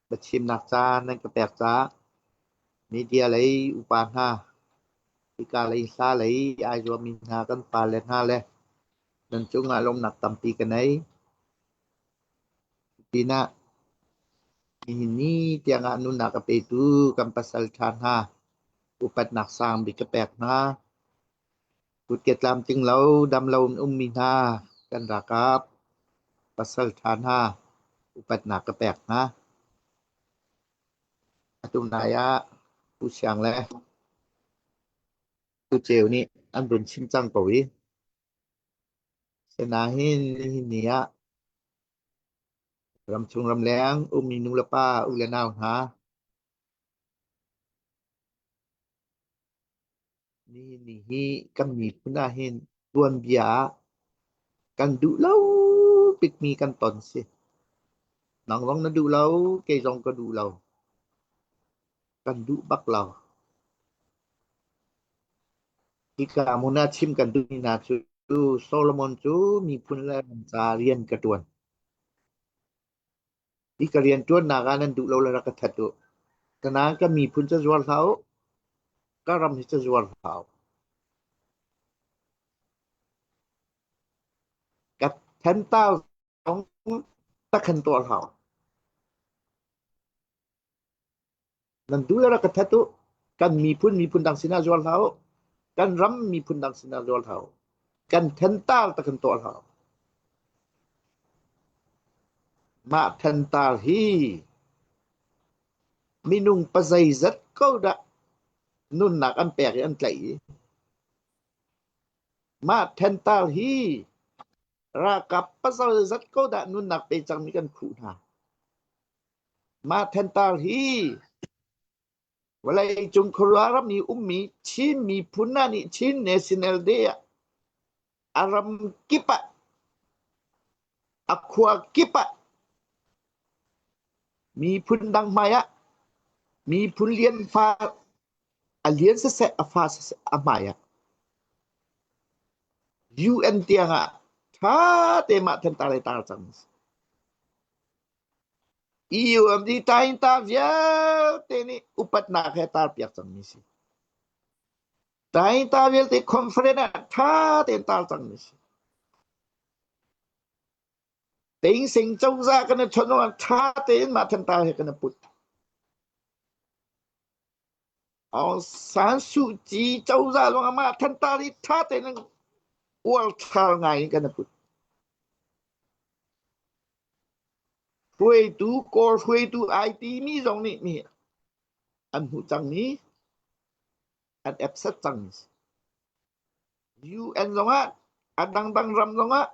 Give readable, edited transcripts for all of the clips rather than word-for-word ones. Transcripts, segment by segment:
บัดชิมนักจ้านั่นก็แปลกจ้านี่dia lấy upan ha ika lấy sa lấy ai cho mình ha kan pa lên ha le dan chung alom nak tampi kanai tina ini tiang anu nak itu kan pasal chan ha upat nak sang bi ka pek na kut ket lam ting lau dam lau min ha kan rakap pasal chan ha upat nak ka pek na atum naya pusyang le tu cheu ni an run chim chang pawi senahin ni ya ram chung ram leng minung la pa le naw ha ni hi kan mi puna hin tuan bia kan du lau pit mi kan ton si nang wong na du lau ke jong ko du lau kan du bak lau ika muna chim kan du ni na chu Solomon chu mi pun la sa rian ka tuan ika rian tuan na ga nan du lau la ka that tu kana ka mi pun cha zwal thau ka ram hi cha zwal thau ka thân tao song ta khan to thau nan du la ka that tu kan mi pun dang sina zwal thau kan ram mi pun dang sina zwal thau kan thân tao ta khan to thau ma thân tao hi minung pasai zat ko da nun nak an pek an tlai ma thân tao hi ra kap pasal zat ko da nun nak pe chang mi kan khu na ma thân tao hi walai chung khurarab ni ummi chin mi punna ni chin national day aram kipa akwa kipa mi pun dang maya mi pun lian fa alien se afa se amaya UN tianga tha te ma thân ta le ta chang iyo am di tain ta via te ni upat na khe ta piak chang mi si tain ta vial te conference tha te ta chang mi si ting sing châu ra kana chono tha te ma thân ta he kana put Aung San Suu Kyi châu ra lo ma thân ta đi tha te nang ual tha ngai kana put Huê tú cor huê tú IT mi dòng ni mi an hu chang ni an ep sat chang UN dòng á an dang dang ram dòng á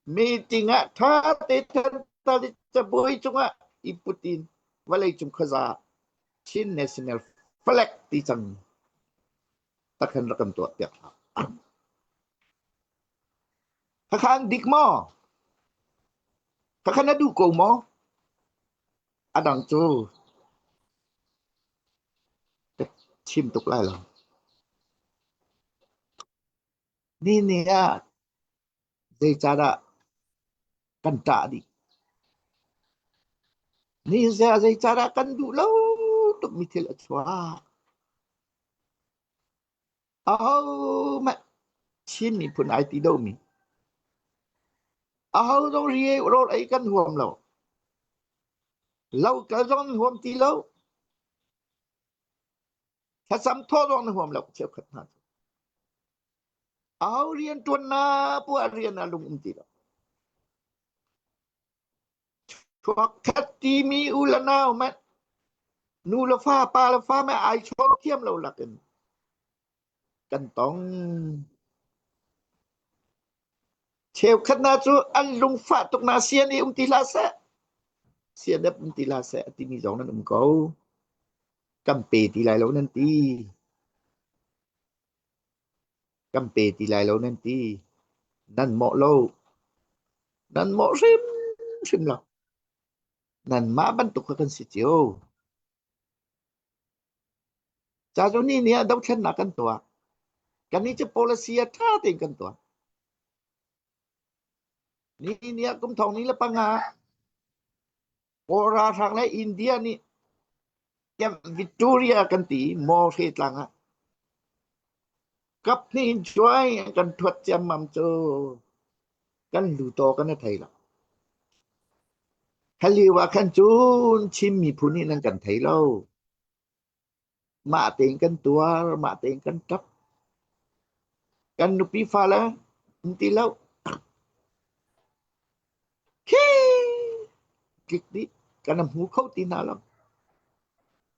meeting á tha te thân ta đi cha boi chung á iputin walai chung khaza chin national flag ti chang takhan rakam to pek khan dik mo khan du ko mo adang chu chim tuk lai lo ni ni ya dei cha da kan ta di ni za dei cha da kan du lo tuk mi thil achwa ma chin mi pun IT do mi dong rie ro ai kan huam lo lâu cả dòng huam ti lâuถ้าซ้ำทอดองในหัวเราเชี่ยวขัดหันเอาเรียนตัวนาพวกเรียนอารมณ์ตีเราชัวคัดทีมีอุลนาวแม่นูละฟ้าปลาละฟ้าแม่ไอชอบเทียมเราละกันต้องเชี่ยวขัดนาจูอันลุงฟ้าตกนาเซียนี่ตีลาเซเซียนเด็บตีลาเซที่มีสองนั้นเขากำเปตีไรแล้วนั่นตีกำเปตีไรแล้วนั่นตีนั่นเหมาะเรานั่นเหมาะริมเรานั่นมาบรรทุกกันสิเจียวจากตรงนี้เนี่ยต้องชนะกันตัวกันนี้จะ policy ท่าเต็งกันตัวนี่เนี่ยกุมทองนี้ละปังงา orang sang le India ni yang Victoria kan ti mo se tlang cấp ni joy kan thuat jam mam cho kan lu to kan thai la khali wa kan chun chim mi phuni nan kan thai lo ma tên kan tua ma tên kan tap kan nu pi fa la ti lo ki kik di kan hu khau ti na lo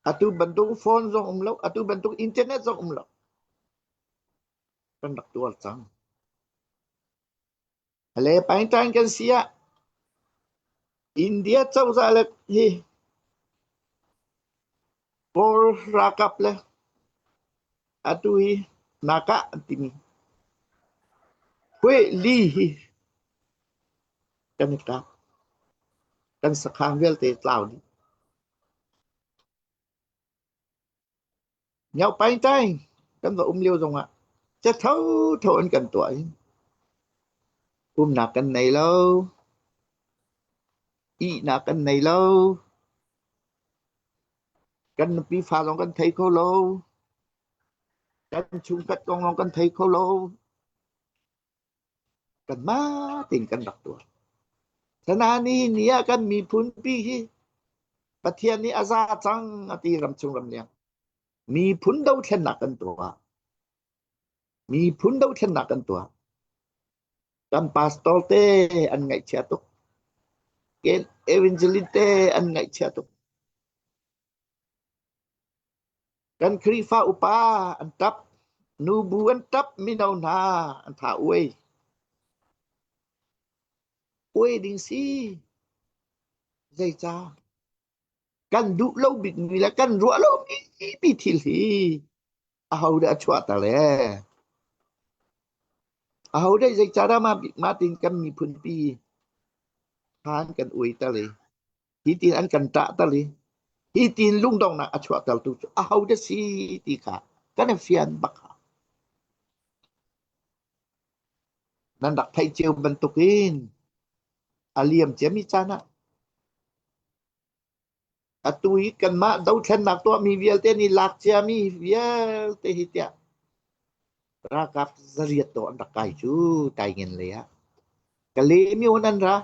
atu bentuk phone zong lo atu bentuk internet zong lo kan dak tua sang ale pain tan kan sia India chau za le hi por rakap le atu hi naka tini kwe li hi kan ka kan sakhang vel te tlau ni nhau pain tan kan va liêu zong a cha thau thau an kan tuổi nạc kan này lâu y nạc kan này lâu kan pi pha long kan thấy khô lâu kan chung cắt con long kan thấy khô lâu kan ma ting kan dak tua sana ni nia kan mi phun pi hi pathian ni aza chang ati ram chung ram liang mi phun đâu then nak kan tua mi phun đâu then nak kan tua kan pastor te an ngai cha tuk ken evangelite an ngai cha tuk kan krifa upa an tap nubu an tap minau na an tha uê đình si dây cha kan du lâu bị người là kan rũa lâu bị thil hi hầu đã chua ta le hầu đây dây cha ra mà tin kan mi phun pi han kan uê ta le hi tin an kan ta ta le hi tin lung dong na chua ta tu hầu da si ti kha kan fian bak nan dak thai chiu bentukin aliam chemi chana atui kan ma dau then nak to mi vial te ni lak chia mi vial te hitia rakap zariat to an kai chu tai ngin le ya kali mi onan ra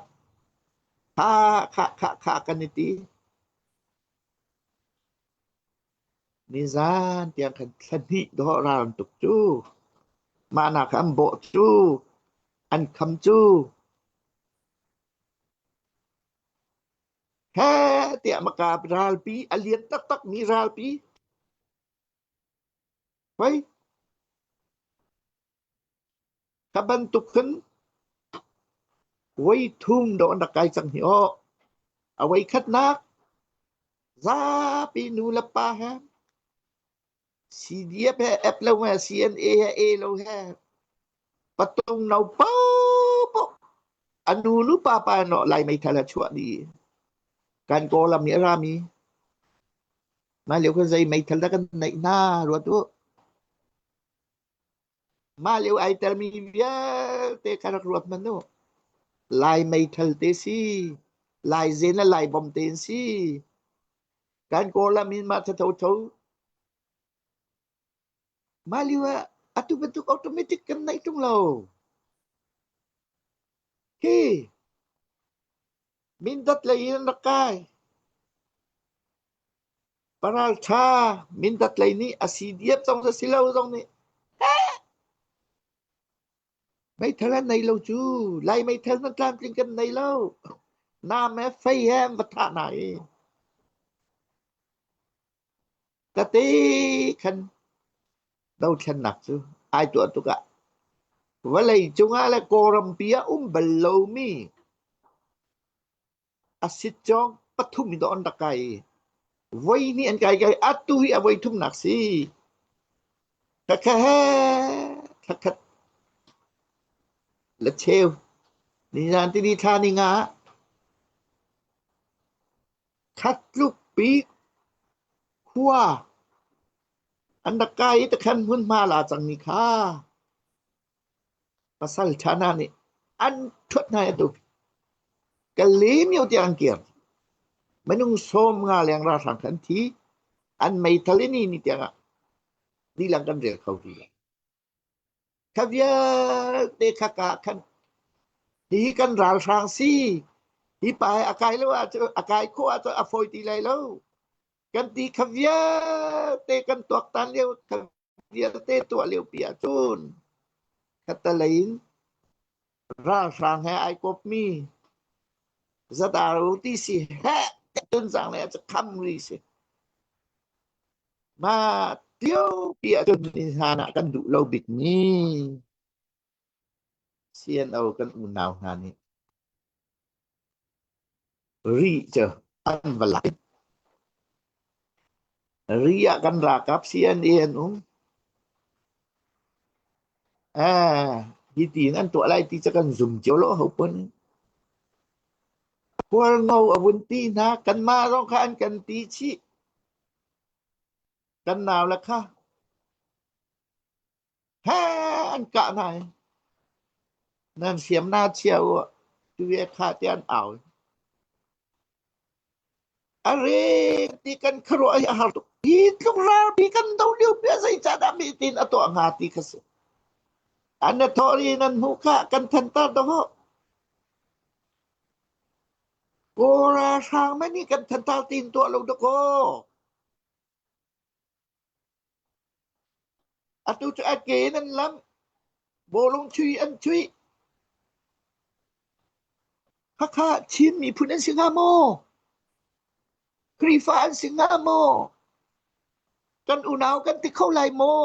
kha kan ti ni zan tiang kan thani do ra tuk chu mana kham bo chu an kham chu he tiang maka ral pi alian tak tak mi ral pi vai kabantukan quay thum do an kai sang hi o awai khat nak za pi nu la pa ha CDF है एप लो है CNA है A लो है patung nau po po anu lu pa no lai mai thala chua di kan ko lam ni rami ma liu ko zai mai thala kan nai na ro tu ma liu ai tel mi bia te karak ruat man no lai mai thal te si lai zen la lai bom ten si kan ko lam min ma tha thau maliwa atu bentuk automatik kan naik tung lo ki mindat lain nakai paral cha mindat lain ni asidiap trong sa silau trong ni mấy thằng này lâu chú lại mấy thằng nó làm trên cái này lâu nam mẹ phây em vật thả này ta tí khăn đâu khăn nặng chứ ai tuột tôi cả với lại chúng ta là Colombia bello mi asit chong pathum do on dakai voi ni an kai atu hi voi thum nak si kha là treo ni ran ti đi tha ni nga khát lúc bí khoa an dakai ta khan hun ma la chang ni kha pasal chana ni an thut na tu kalim yo tiang kiam menung som ngal yang rasang kan ti an mai talini ni tianga dilangkan rel kau dia kavia te kaka kan hi kan ral sang si hi pai akai lo akai ko ato afoi ti lai lo kan ti kavia te kan tuak tan leo kavia te tua leo pia chun kata lain ral sang hai ai kop mi zadaru ti si ha tun sang leจะ kham ri si ma tiêu pia chun ni sana kan du lo bit ni CNO kan unau na ni ri chờ ăn và lại ri kan rakap CNN di tin an tua lai ti kan zoom chiếu lỗ hậu pun kwal ngau avun ti na kan ma rong kha an kan ti chi kan nào là kha ha an ka này nan siam na chiao tu ye kha ti an ao are ti kan khro ai har tu itu rapi kan tau liu biasa cara mitin atau ngati kas anda tori nan muka kan tenta doh ora sang mani kan tenta tin tu lo doko atu tu ake nan lam bolong chui an chui hakha chin mi punan singamo krifa an singamo kan unau kan ti khau lai mo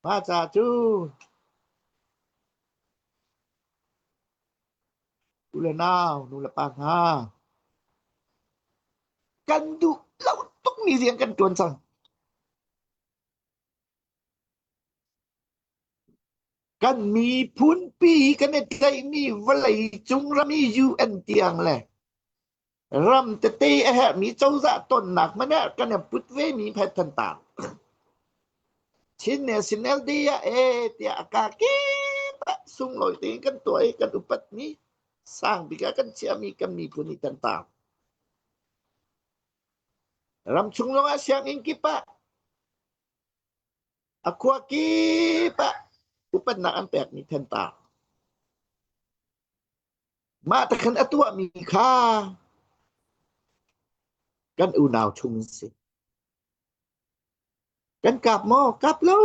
ma cha chu ula nau nu la pa nga kan du lau tuk mi riang kan tuan sang kan mi phun pi kan ne kai ni valai chung rami UN tiang le ram te te ha mi chau za ton nak ma ne kan ne put ve mi phe tan ta chin ne sinel dia tia ka ki ta sung loi ti kan toi kan upat ni sang bi kan chia mi kan mi phun ni tan ta ram chung lo a siang in ki pa aku ki pa upat na an pek ni tan ta ma ta kan atua mi kha kan u nào chung si kan kap mo kap lo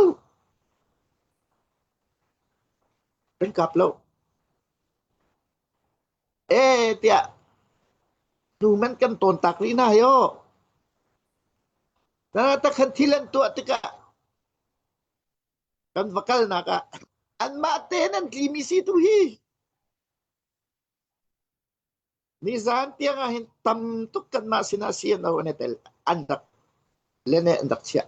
kan kap lo tia tu man kan ton tak ri na yo na ta kan thilan tu tika kan vakal na ka an ma te nan klimisi tu hi ni zan tia nga hin tam tuk kan ma sinasian na netel andak lene andak sia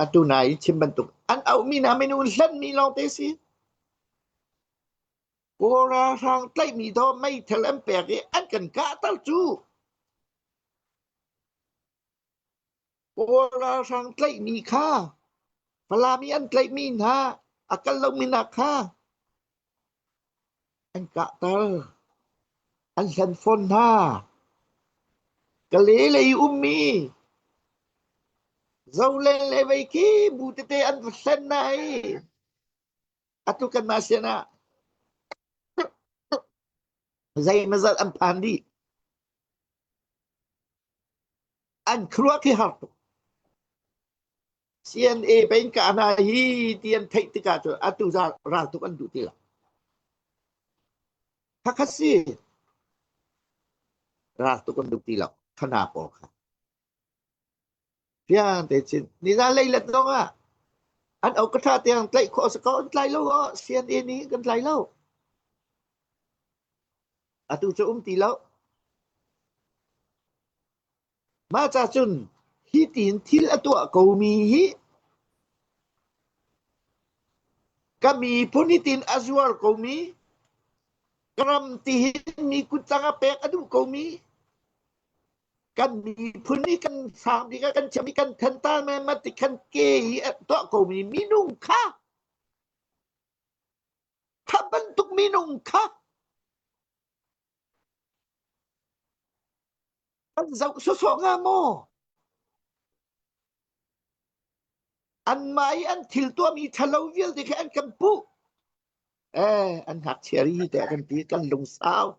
atu nai chimbantuk an au mi na menun lan mi long te si ora sang tlai mi tho mai thalam pe ke an kan ka tal chu ora sang tlai mi kha pala mi an tlai mi na akal lo mi na kha an ka tal an san fon na kale le ummi zau len le vai ki bu te te an san nai atu kan masena zai mazal an pandi an krua ki harto CNA pen ka na hi tian thai tika to atu za ra tu kan du ti la hakasi ra tu kan du ti la khana po kha pian te chin ni ra lei let dong a an au ka tha tiang tlai kho sa ko tlai lo CNA ni kan tlai lo atu cho ti lo ma cha chun hi tin thil atu ko mi hi kami punitin azwar ko mi kram tihin mi kutanga pek adu ko mi kan mi puni kan sam di kan chami kan thanta me mati kan ke to ko mi minung kha bentuk minum kah? An zau sosok ngamo. An mai an thil tua mi thalau vial de an kampu. An hak cherry de kan ti kan lung sao.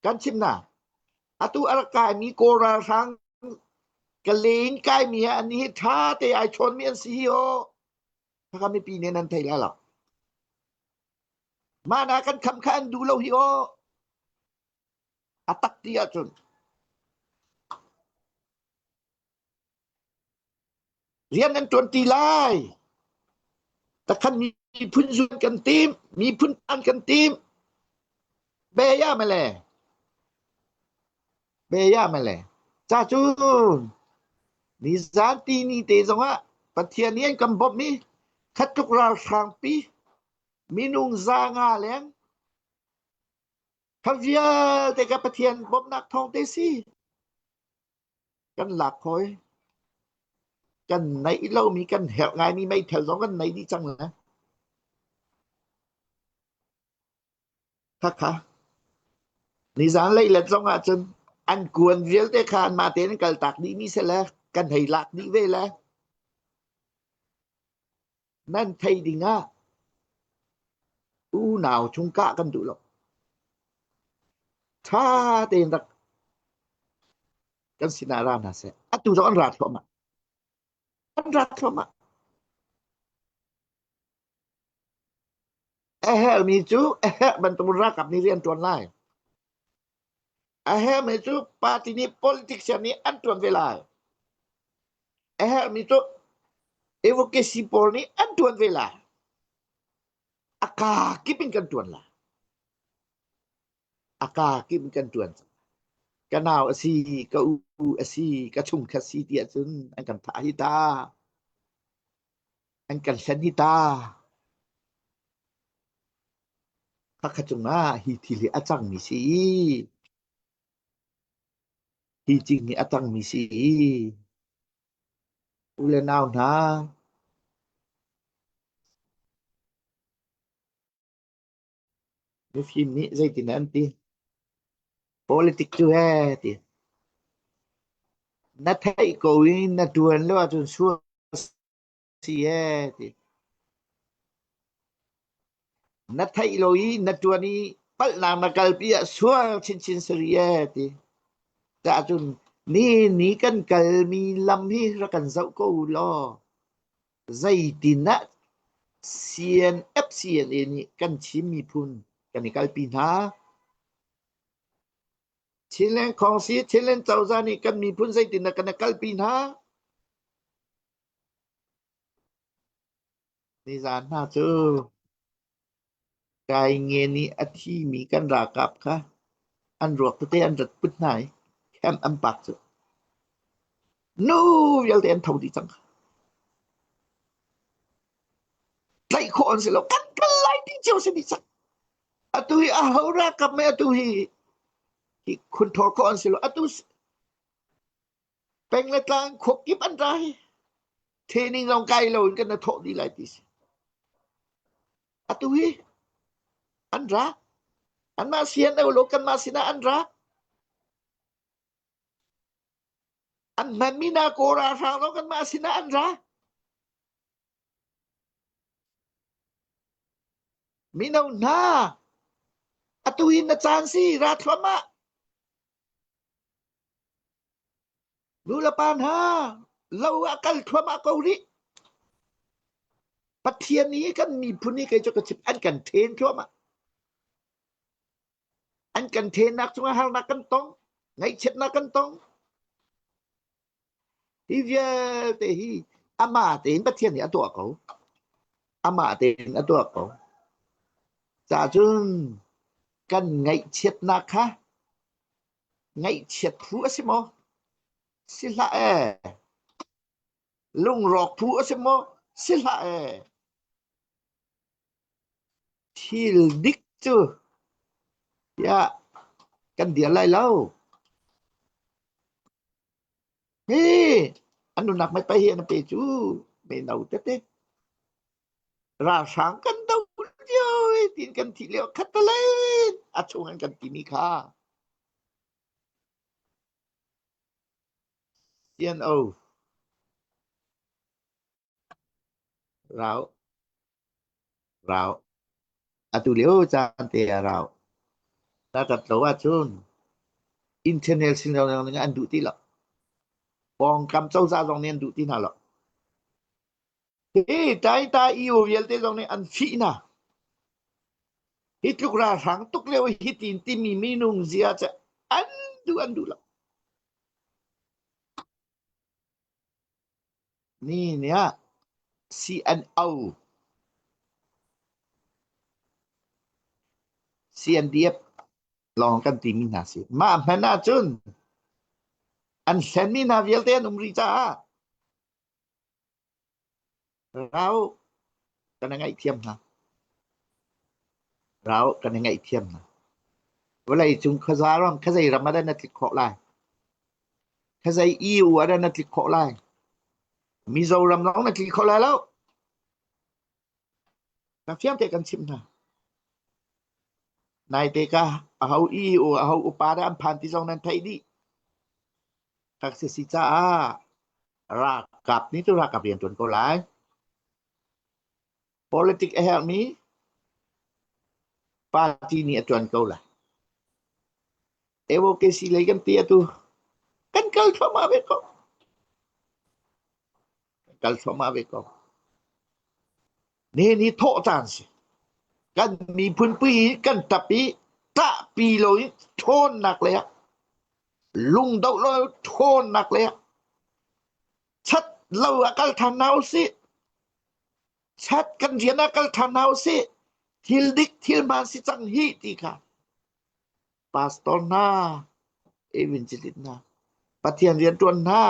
Kan chim na. Atu arakai mi kora sang kaleng kai mi an ni tha te ai chon mi an si ho.ถ้าไม่ปีนี้นั้นไทยแล้วหรอกมานากันคำคันดูเราฮิโออัตักตีอาจนเรียนนั้นจนตีไล่แต่คันมีพื้นส่วนกันทีมมีพื้นอันกันทีมเบียมาเลยเบียมาเลยจ้าจูนนิสานตีนี่เตจงะปะเทียนนี้กำบบนี้คัดทุกราชางปีมีนุงซางาเลี้ยงขวียแต่กับปะเทียนบบนักทองเตซี่กันหลักคอยกันไหนเรามีกันแหวไงมีไม่แถวสองกันไหนดีจังนะค่ะนิสานเลยละจงอาจนอันกวนเวียลเตคานมาเตนกัลตักดีมีเสละกันให้หลักดีเวละนั่นไทยดิงะอูหนาวชุงกะกันดูหรอกถ้าเตนรักกันสินารานาเสอัตุจอนรัดเข้ามาอันรัดเข้ามามีจูบันตุรักกับนิเรียนตัวไล่มีจูปาร์ตี้นี้ politics นี้อันตัวเวลามีจู evokasi pol ni an tuan vela aka kipin kan tuan lah aka kipin kan tuan kanau asi ka u asi ka chung kasi dia chun an kan tha hi ta an kan san hi ta ka chung na hi thili achang mi si hi jing ni achang mi si ule nau na ni phim ni zai tin an ti politic tu hai ti na thai ko in na tuan lo chun su si hai ti na thai lo i na tuan ni pal na ma kal pi su chin chin sri hai ti ta chun ni kan kal mi lam hi ra kan zau ko lo zai tin na cn fcn ni kan chim mi phun kan ni kal pi na chilen khong si chilen chau za ni kan mi phun zai tin na kan kal pi na ni zan na chu kai nge ni athi mi kan ra kap kha an ruak te an rat put nai kem am pak chu no yal te an thau di chang lai kho an se lo kan kan lai ti chiu se ni chang atu hi a haura kap me atu hiคุณทอคอนสิโลอตุสเป็นละกลางขบกิบอันไรเทนิงลองไกลโลนกันนะทอดีไลติสอตุฮีอันระอันมาเซียนเอาโลกันมาสินะอันระอันมันมีนาโกราฟางโลกันมาสินะอันระมีนาหน้าอตุฮีนะจานซีราทรมะดูละปานฮาเราอากัลทรมะเกาหลีปัทเทียนี้กันมีผู้นี้เคยจะกระชิบอันกันเทนทรมะอันกันเทนนักสมาหานักกันตองไงเช็ดนักกันตองฮิเวเตฮีอามาเตนปัทเทียนี้ตัวเขาอามาเตนตัวเขาจ่าจุนกันไงเช็ดนักคะไงเช็ดผู้สิโมสิละลุงรอกผู้สิโมสิละที่ดิกจูยากันเดียไรแล้วเฮ้อันนู้นนักไม่ไปเฮียนไปจูไม่เอาเต้ราชางกันเดาเดีย ตีนกันทีเลียวคัตเล่นอาชงกันตีมีค่าเตียนเอาเราอาตุเลียวจานเตะเราถ้าตัดตัวว่าชุนอินเทอร์เน็ตสิ่งเราเนี่ยอันดูที่ละปองคำเจ้าซาตรงนี้อันดูที่น่ะละเฮ้ยใจตาอีโอเวลเตตรงนี้อันฟีน่ะฮิตุกราหังตุกเลวฮิตินติมีมีนุงเสียจะอันดูละนี่เนี่ย CNO CNDF ลองกันตีมินาสิมาแมนาจุนอันเซนมินาเวลเตนุมริจาเรากันยังไงเทียมนะเรากันยังไงเทียมนะเวลาจุงขจารอนขจายรามาได้นัดติดข้อไลขจายอีวได้นัดติดข้อไลมิโซรัมน้องนัดติดข้อไลแล้วนักเทียมเตกันชิมนะนายเตกาเอาอีโอเอาอุปาดามพันที่ตรงนั้นไทยดีทักษิสิจ้ารากกับนี่ตัวรากกับเรียนจนก็ไล politik help me parti ni atuan kau lah evokasi lagi kan tia tu kan kal sama beko kal sama beko ni tho tan si kan mi phun pi kan tapi ta pi loi thon nak le lung dau loi thon nak le chat lau akal thanau si chat kan rian akal thanau si thil dik thil man si chang hi ti kha pastor na evangelist na pathian rian tuan na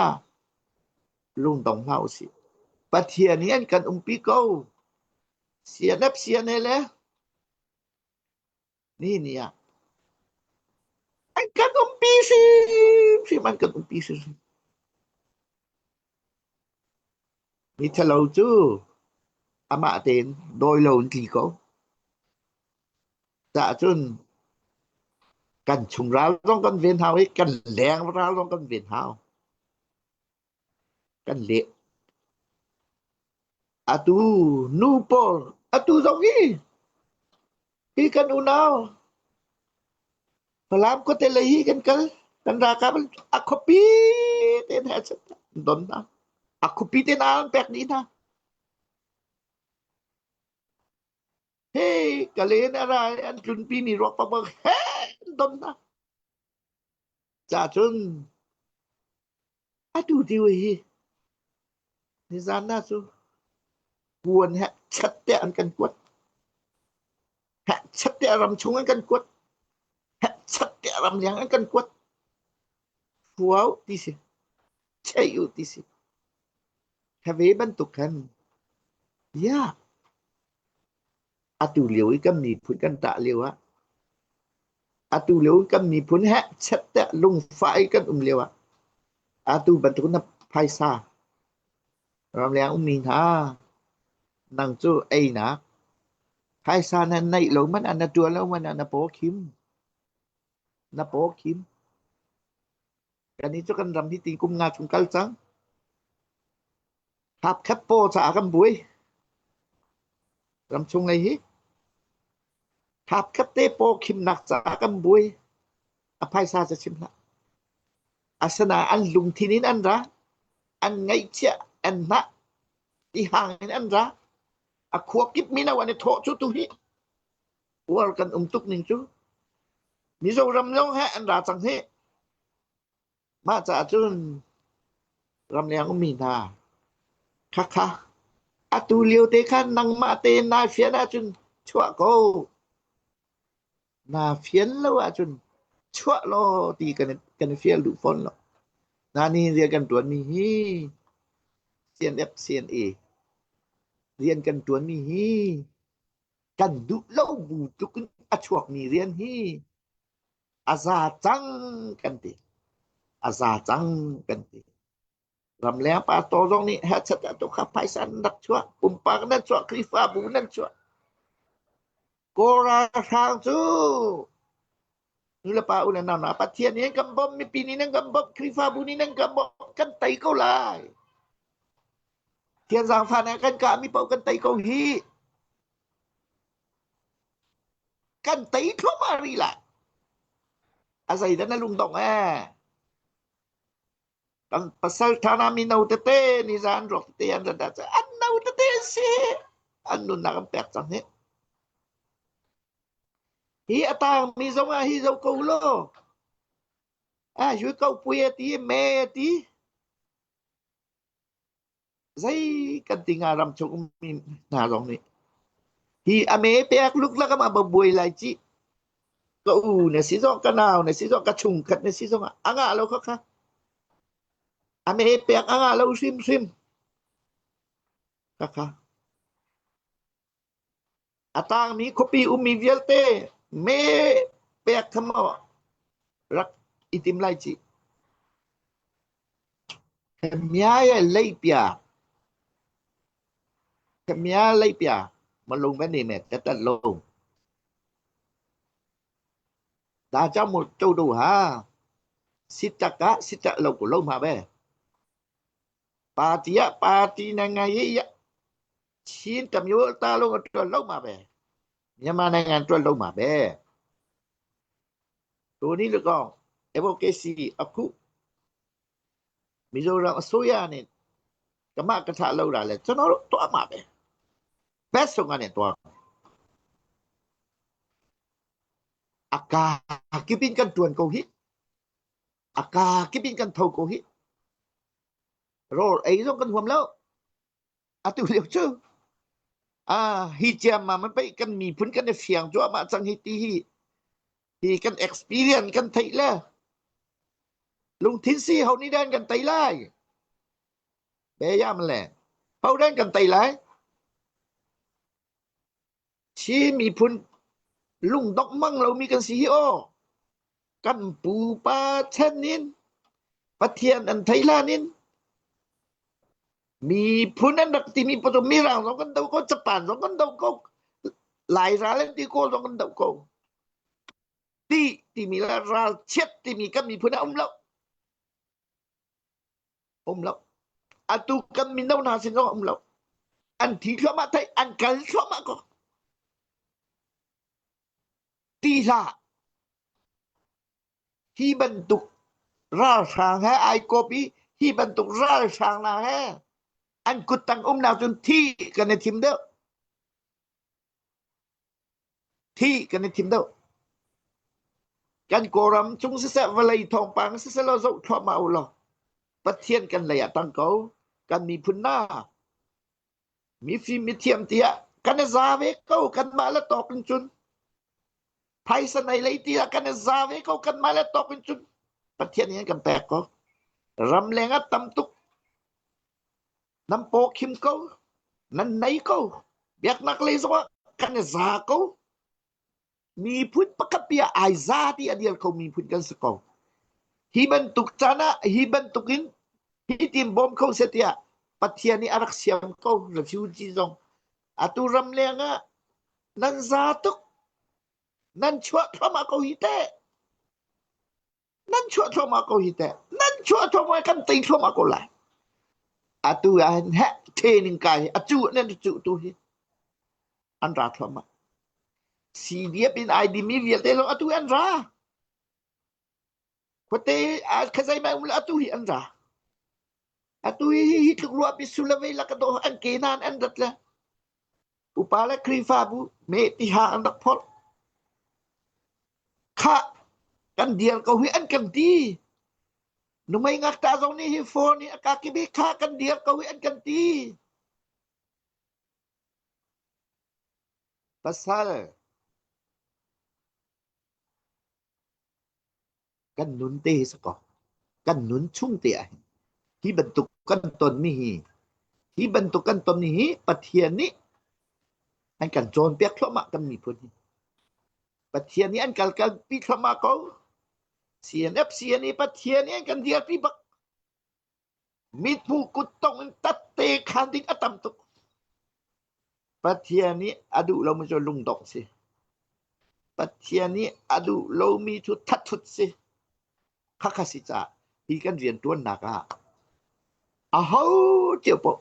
lung dong lau si pathian ni an kan pi ko sia nap sia ne leนี่เนี่ยไอ้กันpi si man kan pi si ni thalo chu ama tên đôi lồn thì có dạ chun cần trùng ra trong con viên hào ấy cần lẹng ra trong con viên hào cần lẹ tu nu por tu giống hi cần u nào làm có thể lấy hi cần ra cả copy tên hết đón na copy tên nào bẹt đi na hey kalian ara an chun pi ni rock pa ba đón na dạ chun tu tiêu hi ni gian na su buồn hẹ chất tệ ăn cân quất hẹ chất tệ rằm chung ăn cân quất hẹ chất tệ rằm liang ăn cân quất fuau tí xì chạy ưu tí xì hẹ vế bắn tục hẳn ya tu liều ý câm nì phun cân tạ liều á tu liều ý câm nì phun hẹ chất tệ lung phải cân liều tu bắn tục nắp phai xa rằm liang mình ha năng chú ấy nè hai sa nên này lỗi mất anh chua lâu mình anh bố kiếm cái này cho cần làm đi tìm cung ngà chúng cල් trắng hạp khép bố trả cầm bụi làm chung này hít hạp khép tê bố kiếm nạc trả cầm bụi hai sa cho chim lại asana anh lùng thì nên anh ra anh ngay chia anh nạ đi hàng anh ra aku kip mina wane tho chu tu hi war kan tuk ning chu mi zo ram long ha an ra chang he ma cha chun ram liang mi na kha tu liu te khan nang ma te na phian a chun chua ko na phian lo a chun chua lo ti kan phian lu fon lo na ni ria kan tuan mi hi CNF CNA riêng cần tuấn mi hi cần đủ lâu bù chúc chuộc mi riêng hi già trắng cần tì già trắng cần tì làm lẽ pa to rong ni hết chất đã tôi khắp phải san đặt chuộc pa nan chuộc khi pha bù nan chuộc Kora sang su nila pa ulan na patian ni gambom mi pini nang gambom krifa buni nang gambom kan tay ko lai thiên giang phan kan kami pau kan tay ko hi kan tay ko marila asay na lung dong kan pasal tanah minau tete ni zan rok tete an da an nau tete si an nun na kan pek sang he hi atang mi zong hi zo ko lo ju ko pui ti me ti zai kan tinga ram chok mi na rong ni hi ame pek luk la ka ma buai lai chi ko u ne si zo ka naw ne si zo ka chung khat ne si zo anga lo kha ame pek anga lo sim sim kha atang mi kopi umi vialte me pek khamo rak itim lai chi kemia ya lai pia kemia lai pia ma lung ben ni me ta lung ta cho một châu đủ ha sitaka sita lâu của lâu mà bé party này ngày ấy chín tầm yếu ta lâu ở lâu mà bé nhưng mà này ngàn lâu mà bé tôi đi được không advocacy aku Mizoram soya này cái mà cái thà lâu rồi cho nó to mà bé best xong anh to aka kipin kan tuan ko hit aka kipin kan thâu ko hit rồi ấy rồi kan huam lâu tu liệu chứ hi jam màมันไปกันมีพุ่นกันเสียงจั่วมาจังฮิตีกัน experience กันไทยแล้วลุงทินซี่เฮานี่แดนกันไตไล่เบย่ามันแหละเฮาแดนกันไตไล่ชีมีพุ่นลุงดอกมั่งเรามีกันซีโอกันปูปาเช่นนินปะเทียนอันไทยล่านินมีพุ่นนั้นดักที่มีปฐมมีรางสองกันเดาก็จะป่านสองกันเดาก็หลายร้านเล่นที่โก้สองกันเดาก็ที่มีร้านเช็ดที่มีกันมีพุ่นแล้วatu kan minau na sin ong lo an thi thoma thai an kal thoma ko ti sa hi bentuk ra sang hai ai copy hi bentuk ra sang na hai an kutang nào jun thi kan tim do thi kan tim do kan koram chung se valai thong pang se lo zo thoma u loปัทเทียนกันเลยตั้งเขากันมีพุนหน้ามีฟิล์มมีเทียมเตียกันซาเวเขากันมาแล้วตอกเป็นจุนไพศในเลยเตียกันซาเวเขากันมาแล้วตอกเป็นจุนปัทเทียนนี้กันแปลกก็รำแรงตำตุกน้ำโปคิมเขานั่นไหนเขาเบียกนักเลยสักกันซาเขามีพุนปกติไอซาที่อดีตเขามีพุนกันสักเขาฮิบันตุกจานะฮิบันตุกินฮิติมบอมเขาเสียปัทยานี่อารักเสียมเขาหรือฟิวจีซองอาตุรำเลียงนั่นซาตุกนั่นชัวทมาเขาฮิเตนั่นชัวทมาเขาฮิเตนั่นชัวทมากันตีทมาเขาไหลอาตุอันแฮเทนิงกายอาจูนั่นจูตุฮิอันราทมาซีเดียเป็นไอดีมีเวียเตลอาตุอันราKote kasay may mula atuhi anda. Atuhi hituk luwa bisulaway lakado an kenan andat la. Upala krifabu me tiha andak pot. Ka kan dial kau hi an kan di. Numay ngak tazong ni hifo ni akakibi ka kan dial kau hi an kan di. Pasalกันนุนเตสก็กันนุนชุ่งเตะที่บรรทุกกันตนนี่ที่บรรทุกกันตนนี้ปะเทียนนี้อันกันโจรเปียกขมากันมีพุ่นปะเทียนนี้อันกันปีขมาเขาเสียนเสียนี้ปะเทียนนี้กันเดียปีบักมีผู้กุตงตัดเตะคันดิ้งอตัมตุกปะเทียนนี้อดุเราไม่จะลุงดอกสิ ปัจเจียนี้อดูโลมีทุทัดทุดสิข้าข้าสิจ่าที่กันเรียนตัวหนักอ่ะอ้าวเจ้าปอ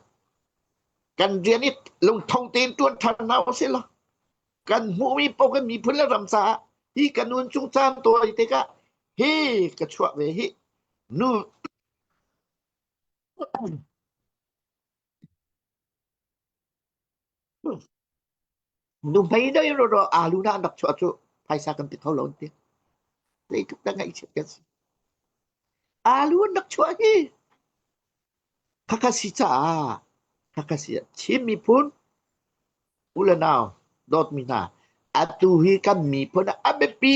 กันเรียนนี่ลงทงเตียนตัวทันเอาเสียละกันหูมีปกันมีพลรำสาที่กันนุ่นจุงจานตัวอีเตกะเฮ้กระชวกเวฮินู่นู่ไม่ได้รออาลูน่าดักชวกภายสากันติดเขาหลงเตี้ยเลยทุกตั้งไงเช่นกันอาลูนักชวกฮีข้าข้าสิจ่าข้าข้าสิชิมมีพุนอุลนาวดอดมินาatu hi kan mi pun abe pi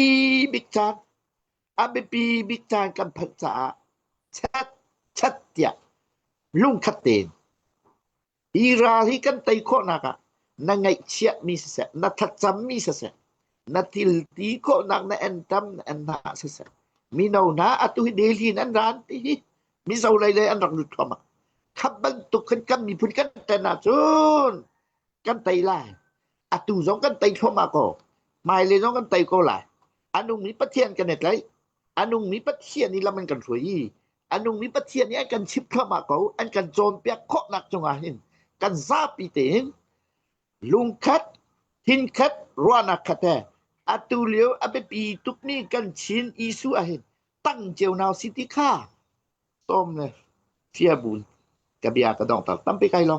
bican abe pi bican kan phacha chat chat ya lung khaten ira hi kan tai kho na ka na ngai chia mi se na that cham mi se na til ti kho na na en tam en na se mi no na atu hi delhi nan ran ti mi zau lai lai an rak lut thoma khaban tu kan mi pun kan ta na chun kan tai lai atu zong kan tai thoma ko mai le zong kan tai ko lai anung mi pathian kan net lai anung mi pathian ni la man kan sui anung mi pathian ni kan chip thoma ko an kan zon pek kho nak chong a hin kan za pi te lung khat hin khat ruana khate atu leo abe pi tuk ni kan chin isu a hin tang jeu naw siti kha tom ne sia bun ka bia ka dong ta tam pe kai lo